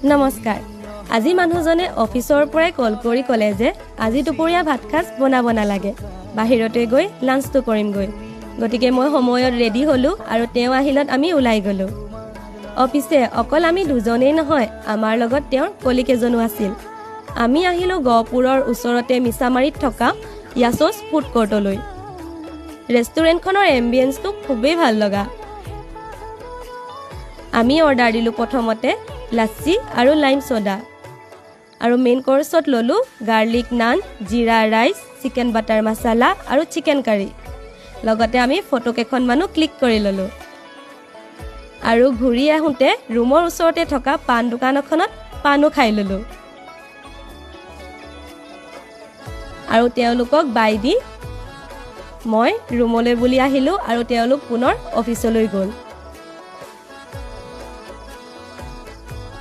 নমস্কাৰ আজি মানুহজনে অফিচৰ পৰাই কল কৰি ক'লে যে আজি দুপৰীয়া ভাত খাজ বনাব নালাগে বাহিৰতে গৈ লাঞ্চটো কৰিম গৈ গতিকে মই সময়ত ৰেডি হলো আৰু তেওঁ আহিলত আমি ওলাই গলো অফিসে অকল আমি দুজনেই নহয় আমাৰ লগত তেওঁৰ কলিগ এজনো আছিল আমি আহিলো গহপুৰৰ ওচৰতে মিছামাৰীত থকা ইয়াছোস ফুড কোৰ্টলৈ ৰেষ্টুৰেণ্টখনৰ এম্বিয়েন্সটো খুবেই ভাল লগা আমি অৰ্ডাৰ দিলো প্ৰথমতে লাচ্ছি আৰু লাইম সোডা আৰু মেইন কোৰ্সত ললো গাৰ্লিক নান জিৰা ৰাইস চিকেন বাটাৰ মছলা আৰু চিকেন কাৰী লগতে আমি ফটো কেইখনমানো ক্লিক কৰি ললো আৰু ঘূৰি আহোঁতে ৰুমৰ ওচৰতে থকা পান দোকান এখনত পানো খাই ললো আৰু তেওঁলোকক বাই দি মই ৰুমলৈ বুলি আহিলো আৰু তেওঁলোক পুনৰ অফিচলৈ গ'ল